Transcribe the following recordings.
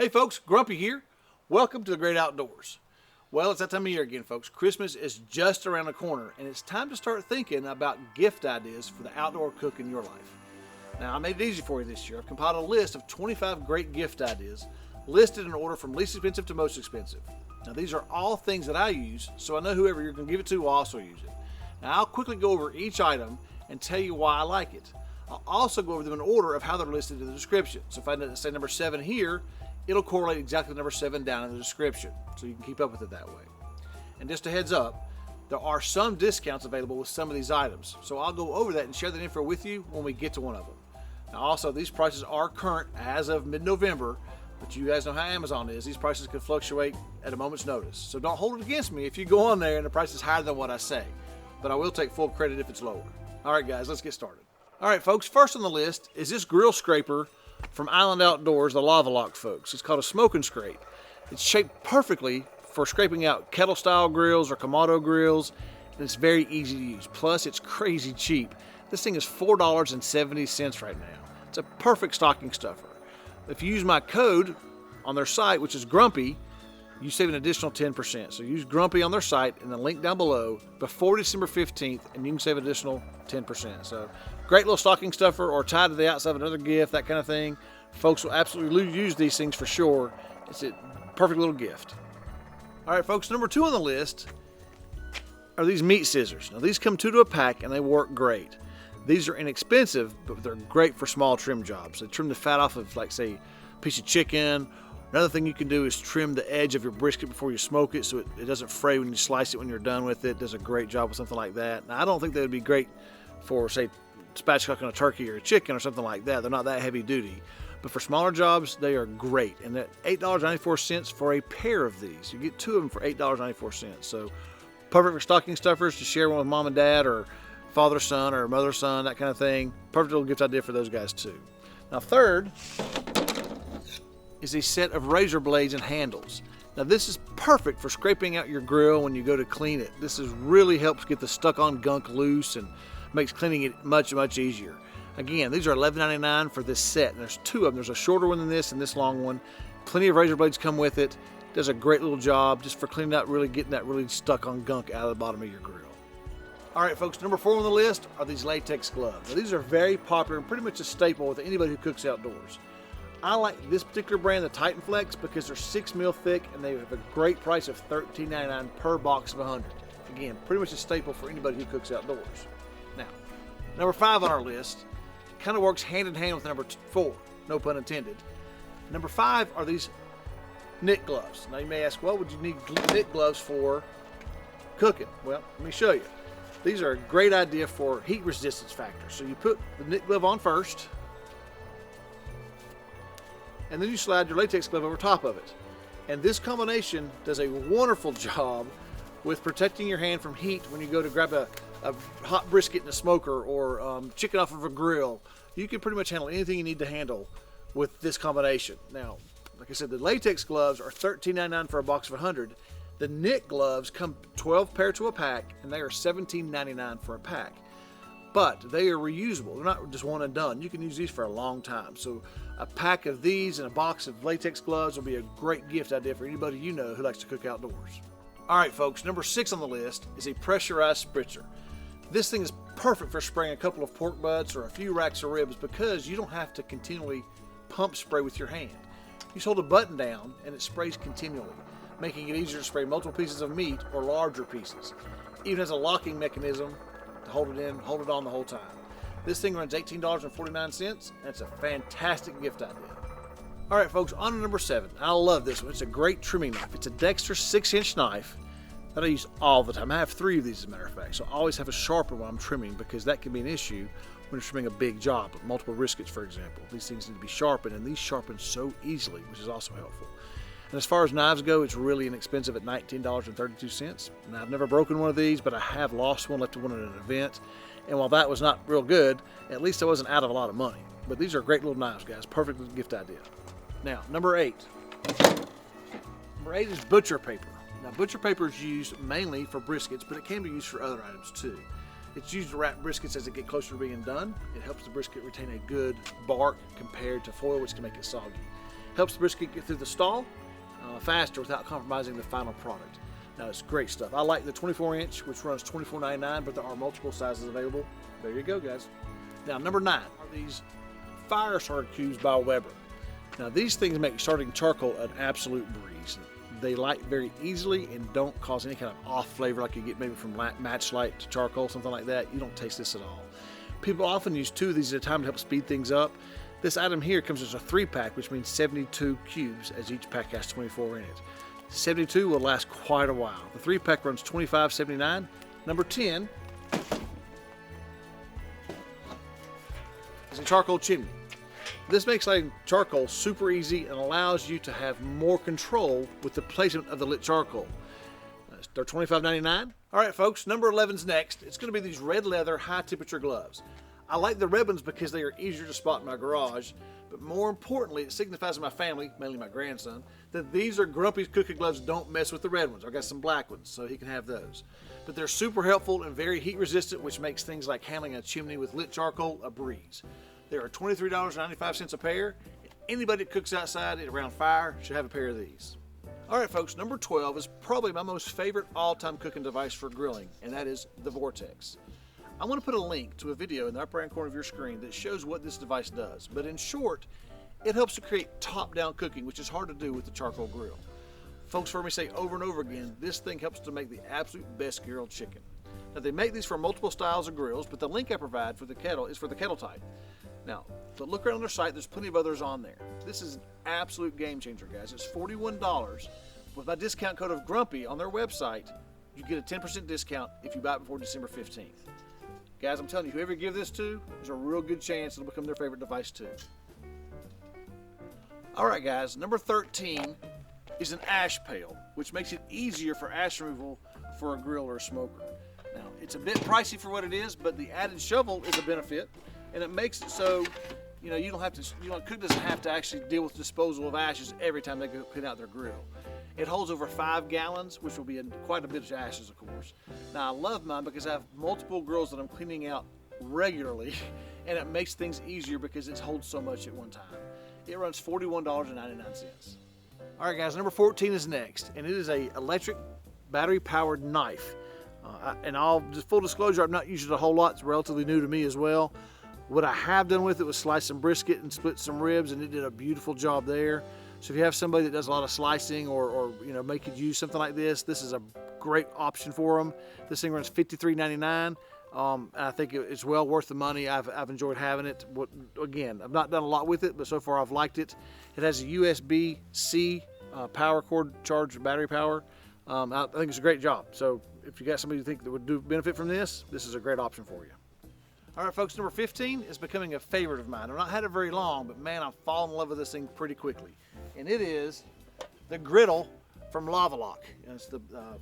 Hey folks, Grumpy here. Welcome to the Great Outdoors. Well, it's that time of year again, folks. Christmas is just around the corner, and it's time to start thinking about gift ideas for the outdoor cook in your life. Now, I made it easy for you this year. I've compiled a list of 25 great gift ideas, listed in order from least expensive to most expensive. Now, these are all things that I use, so I know whoever you're going to give it to will also use it. Now, I'll quickly go over each item and tell you why I like it. I'll also go over them in order of how they're listed in the description. So if I say number 7 here, it'll correlate exactly to number 7 down in the description, so you can keep up with it that way. And just a heads up, there are some discounts available with some of these items, so I'll go over that and share that info with you when we get to one of them. Now also, these prices are current as of mid-November, but you guys know how Amazon is. These prices can fluctuate at a moment's notice, so don't hold it against me if you go on there and the price is higher than what I say, but I will take full credit if it's lower. Alright guys, let's get started. Alright folks, first on the list is this grill scraper from Island Outdoors, the Lava Lock folks. It's called a smoke and scrape. It's shaped perfectly for scraping out kettle style grills or Kamado grills, and it's very easy to use. Plus, it's crazy cheap. This thing is $4.70 right now. It's a perfect stocking stuffer. If you use my code on their site, which is Grumpy, you save an additional 10%. So use Grumpy on their site and the link down below before December 15th, and you can save an additional 10%. So great little stocking stuffer or tied to the outside of another gift, that kind of thing. Folks will absolutely use these things for sure. It's a perfect little gift. All right, folks, number 2 on the list are these meat scissors. Now, these come 2 to a pack, and they work great. These are inexpensive, but they're great for small trim jobs. They trim the fat off of, like, say, a piece of chicken. Another thing you can do is trim the edge of your brisket before you smoke it so it doesn't fray when you slice it when you're done with it. It does a great job with something like that. Now, I don't think that would be great for, say, spatchcocking a turkey or a chicken or something like that. They're not that heavy duty. But for smaller jobs, they are great. And at $8.94 for a pair of these. You get 2 of them for $8.94. So perfect for stocking stuffers to share one with mom and dad or father, son, or mother, son, that kind of thing. Perfect little gift idea for those guys too. Now third is a set of razor blades and handles. Now this is perfect for scraping out your grill when you go to clean it. This really helps get the stuck on gunk loose and makes cleaning it much, much easier. Again, these are $11.99 for this set. And there's 2 of them. There's a shorter one than this and this long one. Plenty of razor blades come with it. Does a great little job just for cleaning out, really getting that really stuck on gunk out of the bottom of your grill. All right, folks, number 4 on the list are these latex gloves. Now, these are very popular and pretty much a staple with anybody who cooks outdoors. I like this particular brand, the Titan Flex, because they're 6 mil thick and they have a great price of $13.99 per box of 100. Again, pretty much a staple for anybody who cooks outdoors. Now, number 5 on our list kind of works hand in hand with number 4, no pun intended. Number 5 are these knit gloves. Now you may ask, what would you need knit gloves for cooking? Well, let me show you. These are a great idea for heat resistance factor. So you put the knit glove on first, and then you slide your latex glove over top of it. And this combination does a wonderful job with protecting your hand from heat when you go to grab a hot brisket in a smoker or chicken off of a grill. You can pretty much handle anything you need to handle with this combination. Now, like I said, the latex gloves are $13.99 for a box of 100. The knit gloves come 12 pair to a pack, and they are $17.99 for a pack. But they are reusable. They're not just one and done. You can use these for a long time. So a pack of these and a box of latex gloves will be a great gift idea for anybody you know who likes to cook outdoors. All right, folks, number 6 on the list is a pressurized spritzer. This thing is perfect for spraying a couple of pork butts or a few racks of ribs because you don't have to continually pump spray with your hand. You just hold a button down and it sprays continually, making it easier to spray multiple pieces of meat or larger pieces. It even has a locking mechanism to hold it in, hold it on the whole time. This thing runs $18.49 and it's a fantastic gift idea. All right, folks, on to number 7. I love this one. It's a great trimming knife. It's a Dexter 6-inch knife that I use all the time. I have 3 of these, as a matter of fact, so I always have a sharper when I'm trimming because that can be an issue when you're trimming a big job, multiple briskets, for example. These things need to be sharpened, and these sharpen so easily, which is also helpful. And as far as knives go, it's really inexpensive at $19.32. And I've never broken one of these, but I have lost one, left one at an event. And while that was not real good, at least I wasn't out of a lot of money. But these are great little knives, guys. Perfect little gift idea. Now, number 8. Number 8 is butcher paper. Now, butcher paper is used mainly for briskets, but it can be used for other items too. It's used to wrap briskets as they get closer to being done. It helps the brisket retain a good bark compared to foil, which can make it soggy. Helps the brisket get through the stall faster without compromising the final product. Now, it's great stuff. I like the 24-inch, which runs $24.99, but there are multiple sizes available. There you go, guys. Now, number 9 are these fire starter cubes by Weber. Now, these things make starting charcoal an absolute breeze. They light very easily and don't cause any kind of off flavor like you get maybe from matchlight to charcoal, something like that. You don't taste this at all. People often use 2 of these at a time to help speed things up. This item here comes as a 3-pack, which means 72 cubes, as each pack has 24 in it. 72 will last quite a while. The 3-pack runs $25.79. Number 10 is a charcoal chimney. This makes lighting charcoal super easy and allows you to have more control with the placement of the lit charcoal. They're $25.99. All right, folks, number 11's next. It's going to be these red leather high temperature gloves. I like the red ones because they are easier to spot in my garage, but more importantly, it signifies to my family, mainly my grandson, that these are Grumpy's cooking gloves. Don't mess with the red ones. I've got some black ones, so he can have those. But they're super helpful and very heat resistant, which makes things like handling a chimney with lit charcoal a breeze. They are $23.95 a pair. Anybody that cooks outside around fire should have a pair of these. All right, folks, number 12 is probably my most favorite all-time cooking device for grilling, and that is the Vortex. I want to put a link to a video in the upper right corner of your screen that shows what this device does, but in short, it helps to create top-down cooking, which is hard to do with the charcoal grill. Folks heard me say over and over again, this thing helps to make the absolute best grilled chicken. Now, they make these for multiple styles of grills, but the link I provide for the kettle is for the kettle type. Now, but look around their site, there's plenty of others on there. This is an absolute game changer, guys. It's $41. With my discount code of Grumpy on their website, you get a 10% discount if you buy it before December 15th. Guys, I'm telling you, whoever you give this to, there's a real good chance it'll become their favorite device too. All right, guys, number 13 is an ash pail, which makes it easier for ash removal for a grill or a smoker. Now, it's a bit pricey for what it is, but the added shovel is a benefit, and it makes it so you don't have to. Cook doesn't have to actually deal with disposal of ashes every time they go clean out their grill. It holds over 5 gallons, which will be quite a bit of ashes, of course. Now, I love mine because I have multiple grills that I'm cleaning out regularly, and it makes things easier because it holds so much at one time. It runs $41.99. All right, guys, number 14 is next, and it is a electric battery-powered knife. And I'll just full disclosure, I'm not using it a whole lot. It's relatively new to me as well. What I have done with it was slice some brisket and split some ribs, and it did a beautiful job there. So if you have somebody that does a lot of slicing or make it use something like this, this is a great option for them. This thing runs $53.99. I think it's well worth the money. I've enjoyed having it. Again, I've not done a lot with it, but so far I've liked it. It has a USB-C power cord charged battery power. I think it's a great job. So if you got somebody you think that would benefit from this, this is a great option for you. All right, folks, number 15 is becoming a favorite of mine. I've not had it very long, but man, I've fallen in love with this thing pretty quickly. And it is the Griddle from Lava Lock. And it's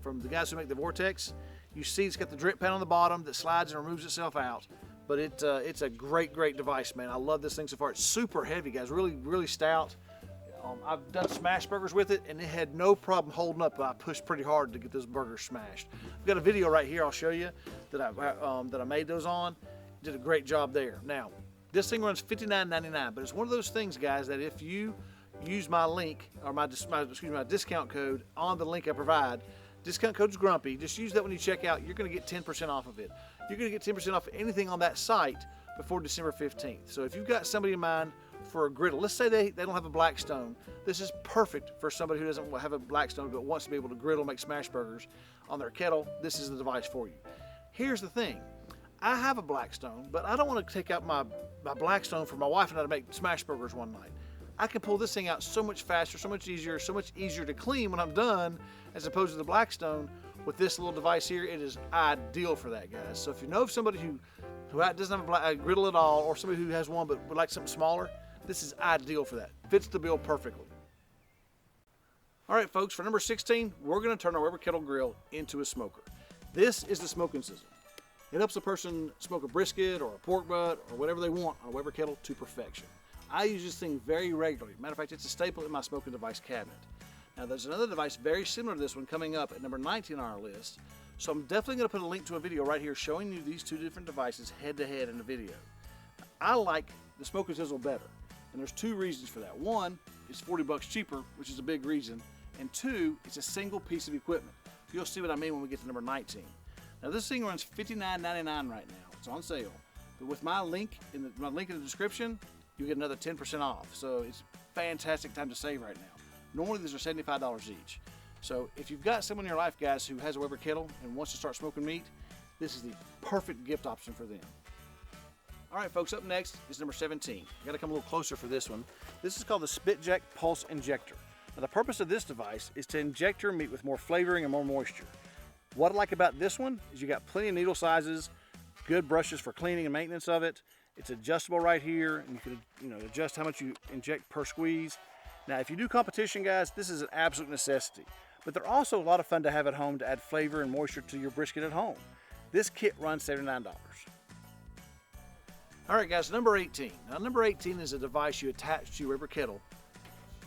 from the guys who make the Vortex. You see it's got the drip pan on the bottom that slides and removes itself out. But it's a great, great device, man. I love this thing so far. It's super heavy, guys, really, really stout. I've done smash burgers with it, and it had no problem holding up. I pushed pretty hard to get those burgers smashed. I've got a video right here I'll show you that I made those on. Did a great job there. Now, this thing runs $59.99, but it's one of those things, guys, that if you use my link or my discount code on the link I provide, discount code's Grumpy. Just use that when you check out. You're going to get 10% off of it. You're going to get 10% off anything on that site before December 15th. So if you've got somebody in mind for a griddle, let's say they don't have a Blackstone, this is perfect for somebody who doesn't have a Blackstone but wants to be able to griddle, make smash burgers on their kettle. This is the device for you. Here's the thing. I have a Blackstone, but I don't want to take out my Blackstone for my wife and I to make smash burgers one night. I can pull this thing out so much faster, so much easier to clean when I'm done, as opposed to the Blackstone. With this little device here, it is ideal for that, guys. So if you know of somebody who doesn't have a griddle at all, or somebody who has one but would like something smaller, this is ideal for that. Fits the bill perfectly. All right, folks, for number 16, we're going to turn our Weber kettle grill into a smoker. This is the Smoke & Sizzle. It helps a person smoke a brisket or a pork butt or whatever they want on a Weber kettle to perfection. I use this thing very regularly. Matter of fact, it's a staple in my smoking device cabinet. Now, there's another device very similar to this one coming up at number 19 on our list. So I'm definitely going to put a link to a video right here showing you these two different devices head to head in a video. I like the Smoke & Sizzle better. And there's two reasons for that. One, it's 40 bucks cheaper, which is a big reason. And two, it's a single piece of equipment. You'll see what I mean when we get to number 19. Now this thing runs $59.99 right now. It's on sale. But with my link in the description, you get another 10% off. So it's fantastic time to save right now. Normally these are $75 each. So if you've got someone in your life, guys, who has a Weber kettle and wants to start smoking meat, this is the perfect gift option for them. All right, folks, up next is number 17. I gotta come a little closer for this one. This is called the Spitjack Pulse Injector. Now the purpose of this device is to inject your meat with more flavoring and more moisture. What I like about this one is you got plenty of needle sizes, good brushes for cleaning and maintenance of it. It's adjustable right here, and you can adjust how much you inject per squeeze. Now, if you do competition, guys, this is an absolute necessity. But they're also a lot of fun to have at home to add flavor and moisture to your brisket at home. This kit runs $79. All right, guys, number 18. Now, number 18 is a device you attach to your Weber kettle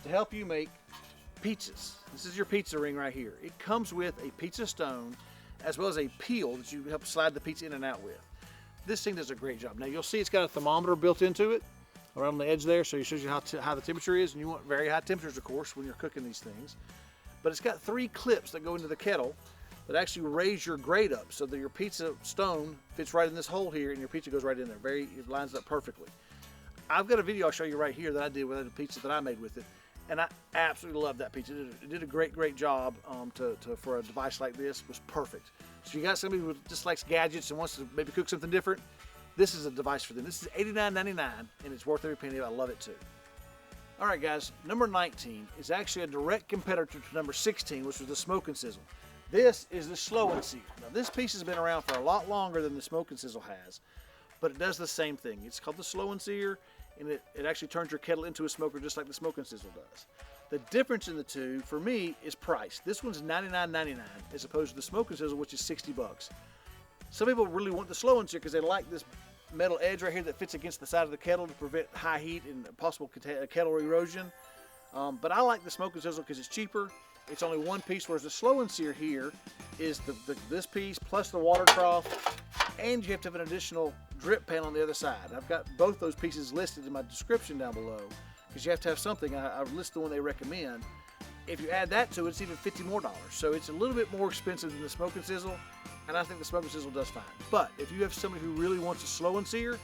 to help you make pizzas. This is your pizza ring right here. It comes with a pizza stone as well as a peel that you help slide the pizza in and out with. This thing does a great job. Now, you'll see it's got a thermometer built into it around the edge there, so it shows you how the temperature is, and you want very high temperatures, of course, when you're cooking these things. But it's got 3 clips that go into the kettle that actually raise your grate up so that your pizza stone fits right in this hole here, and your pizza goes right in there. It lines up perfectly. I've got a video I'll show you right here that I did with the pizza that I made with it, and I absolutely love that pizza. It did a great job for a device like this. It was perfect. So you got somebody who just likes gadgets and wants to maybe cook something different, this is a device for them. This is $89.99, and it's worth every penny. I love it too. All right, guys, number 19 is actually a direct competitor to number 16, which was the Smoke and Sizzle. This is the Slow and Sear. Now, this piece has been around for a lot longer than the Smoke and Sizzle has, but it does the same thing. It's called the Slow and Sear, and it actually turns your kettle into a smoker just like the Smoke and Sizzle does. The difference in the two, for me, is price. This one's $99.99 as opposed to the Smoke and Sizzle, which is 60 bucks. Some people really want the Slow and Sear because they like this metal edge right here that fits against the side of the kettle to prevent high heat and possible kettle erosion. But I like the Smoke and Sizzle because it's cheaper. It's only one piece, whereas the Slow and Sear here is this piece plus the water trough, and you have to have an additional drip pan on the other side. I've got both those pieces listed in my description down below because you have to have something. I've listed the one they recommend. If you add that to it, it's even $50 more. So it's a little bit more expensive than the Smoke and Sizzle, and I think the Smoke and Sizzle does fine. But if you have somebody who really wants a Slow and Sear,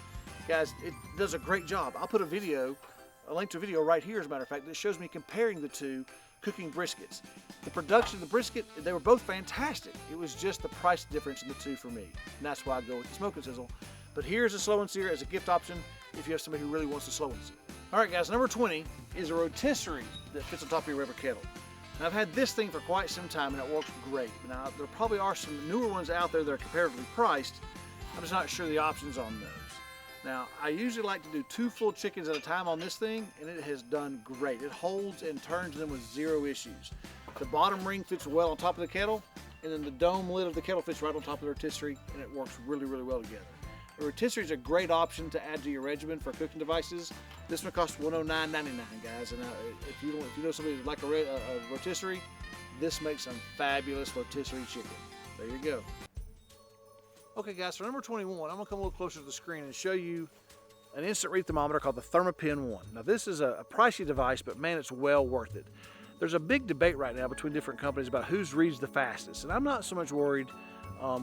guys, it does a great job. I'll put a link to a video right here, as a matter of fact, that shows me comparing the two cooking briskets. The production of the brisket, they were both fantastic. It was just the price difference in the two for me, and that's why I go with the Smoke and Sizzle. But here's a Slow and Sear as a gift option if you have somebody who really wants a Slow and Sear. All right, guys, number 20 is a rotisserie that fits on top of your Weber kettle. Now, I've had this thing for quite some time, and it works great. Now, there probably are some newer ones out there that are comparatively priced. I'm just not sure the options on those. Now, I usually like to do 2 full chickens at a time on this thing, and it has done great. It holds and turns them with 0 issues. The bottom ring fits well on top of the kettle, and then the dome lid of the kettle fits right on top of the rotisserie, and it works really well together. The rotisserie is a great option to add to your regimen for cooking devices. This one costs $109.99, guys, and if you know somebody who'd like a rotisserie, this makes some fabulous rotisserie chicken. There you go. Okay, guys, for number 21, I'm going to come a little closer to the screen and show you an instant read thermometer called the Thermapen One. Now, this is a pricey device, but man, it's well worth it. There's a big debate right now between different companies about whose reads the fastest, and I'm not so much worried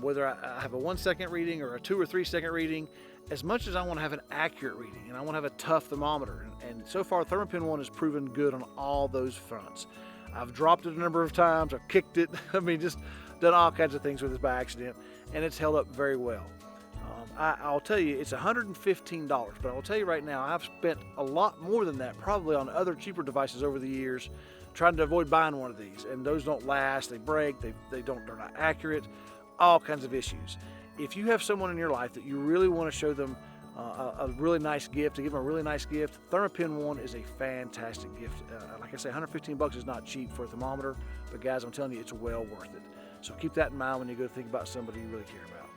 whether I have a 1-second reading or a 2 or 3-second reading, as much as I want to have an accurate reading and I want to have a tough thermometer. And so far, Thermapen One has proven good on all those fronts. I've dropped it a number of times, I've kicked it, I mean, just done all kinds of things with it by accident, and it's held up very well. I'll tell you, it's $115, but I'll tell you right now, I've spent a lot more than that probably on other cheaper devices over the years trying to avoid buying one of these, and those don't last, they break, they're not accurate, all kinds of issues. If you have someone in your life that you really want to show them a really nice gift, to give them a really nice gift, Thermapen One is a fantastic gift. Like I say, $115 is not cheap for a thermometer, but guys, I'm telling you, it's well worth it. So keep that in mind when you go think about somebody you really care about.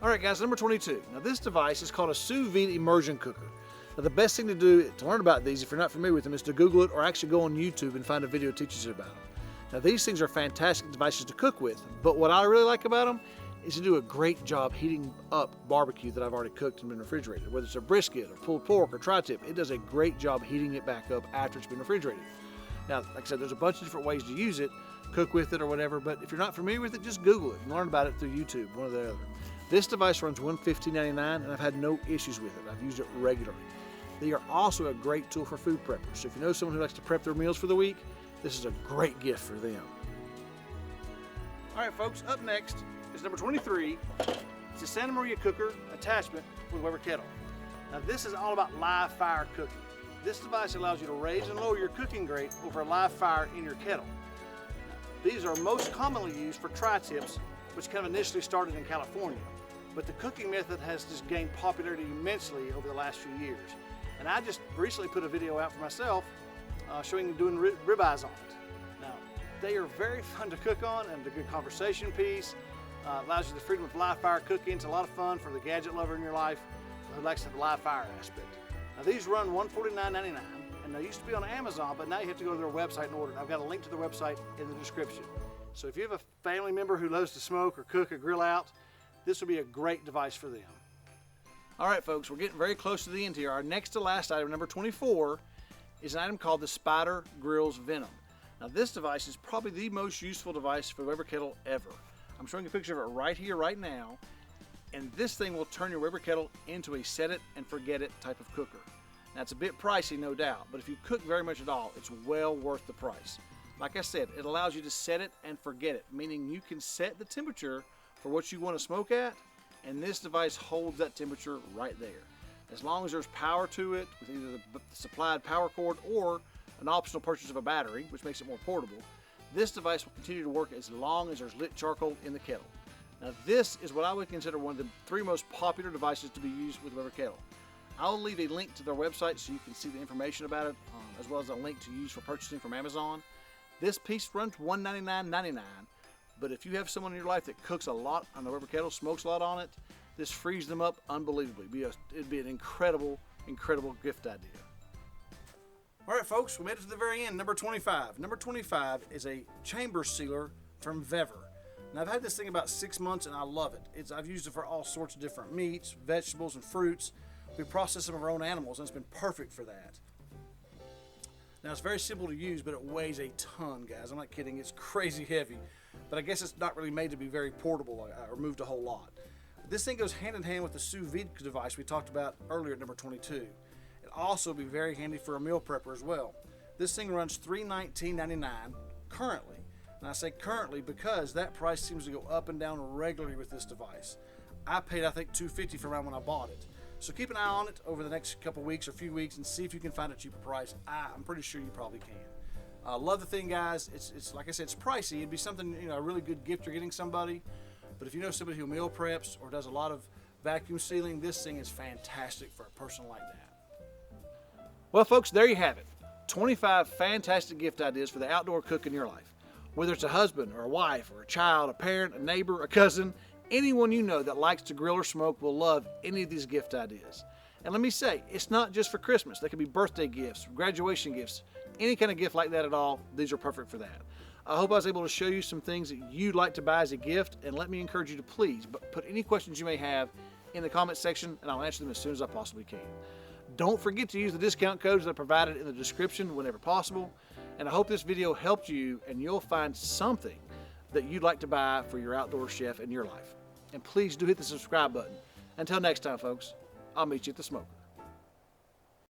All right, guys, number 22. Now, this device is called a Sous Vide immersion cooker. Now, the best thing to do to learn about these, if you're not familiar with them, is to Google it or actually go on YouTube and find a video that teaches you about them. Now, these things are fantastic devices to cook with, but what I really like about them is to do a great job heating up barbecue that I've already cooked and been refrigerated. Whether it's a brisket or pulled pork or tri-tip, it does a great job heating it back up after it's been refrigerated. Now, like I said, there's a bunch of different ways to use it, cook with it or whatever, but if you're not familiar with it, just Google it and learn about it through YouTube, one or the other. This device runs $115.99 and I've had no issues with it. I've used it regularly. They are also a great tool for food preppers. So if you know someone who likes to prep their meals for the week, this is a great gift for them. All right, folks, up next is number 23. It's a Santa Maria cooker attachment with Weber kettle. Now this is all about live fire cooking. This device allows you to raise and lower your cooking grate over a live fire in your kettle. Now, these are most commonly used for tri-tips, which kind of initially started in California. But the cooking method has just gained popularity immensely over the last few years. And I just recently put a video out for myself showing doing ribeyes on it. Now, they are very fun to cook on and a good conversation piece. Allows you the freedom of live fire cooking. It's a lot of fun for the gadget lover in your life who likes the live fire aspect. Now these run $149.99 and they used to be on Amazon, but now you have to go to their website and order it. I've got a link to their website in the description. So if you have a family member who loves to smoke or cook or grill out, this will be a great device for them. All right, folks, we're getting very close to the end here. Our next to last item, number 24, is an item called the Spider Grills Venom. Now this device is probably the most useful device for the Weber kettle ever. I'm showing a picture of it right here, right now, and this thing will turn your Weber kettle into a set it and forget it type of cooker. Now it's a bit pricey, no doubt, but if you cook very much at all, it's well worth the price. Like I said, it allows you to set it and forget it, meaning you can set the temperature for what you want to smoke at, and this device holds that temperature right there. As long as there's power to it, with either the supplied power cord or an optional purchase of a battery, which makes it more portable, this device will continue to work as long as there's lit charcoal in the kettle. Now this is what I would consider one of the 3 most popular devices to be used with Weber kettle. I'll leave a link to their website so you can see the information about it, as well as a link to use for purchasing from Amazon. This piece runs $199.99, but if you have someone in your life that cooks a lot on the Weber kettle, smokes a lot on it, this frees them up unbelievably. It'd be an incredible, incredible gift idea. All right, folks, we made it to the very end. Number 25. Number 25 is a chamber sealer from Venom. Now, I've had this thing about 6 months, and I love it. I've used it for all sorts of different meats, vegetables, and fruits. We process some of our own animals, and it's been perfect for that. Now, it's very simple to use, but it weighs a ton, guys. I'm not kidding. It's crazy heavy, but I guess it's not really made to be very portable or moved a whole lot. This thing goes hand in hand with the Sous Vide device we talked about earlier at number 22. It'll also be very handy for a meal prepper as well. This thing runs $319.99 currently. And I say currently because that price seems to go up and down regularly with this device. I paid, I think, $250 for mine when I bought it. So keep an eye on it over the next couple weeks or few weeks and see if you can find a cheaper price. I'm pretty sure you probably can. Love the thing, guys. It's like I said, it's pricey. It'd be something, a really good gift you're getting somebody. But if you know somebody who meal preps or does a lot of vacuum sealing, this thing is fantastic for a person like that. Well, folks, there you have it. 25 fantastic gift ideas for the outdoor cook in your life. Whether it's a husband or a wife or a child, a parent, a neighbor, a cousin, anyone you know that likes to grill or smoke will love any of these gift ideas. And let me say, it's not just for Christmas. They could be birthday gifts, graduation gifts, any kind of gift like that at all. These are perfect for that. I hope I was able to show you some things that you'd like to buy as a gift, and let me encourage you to please put any questions you may have in the comment section, and I'll answer them as soon as I possibly can. Don't forget to use the discount codes that are provided in the description whenever possible, and I hope this video helped you and you'll find something that you'd like to buy for your outdoor chef in your life. And please do hit the subscribe button. Until next time, folks, I'll meet you at the smoker.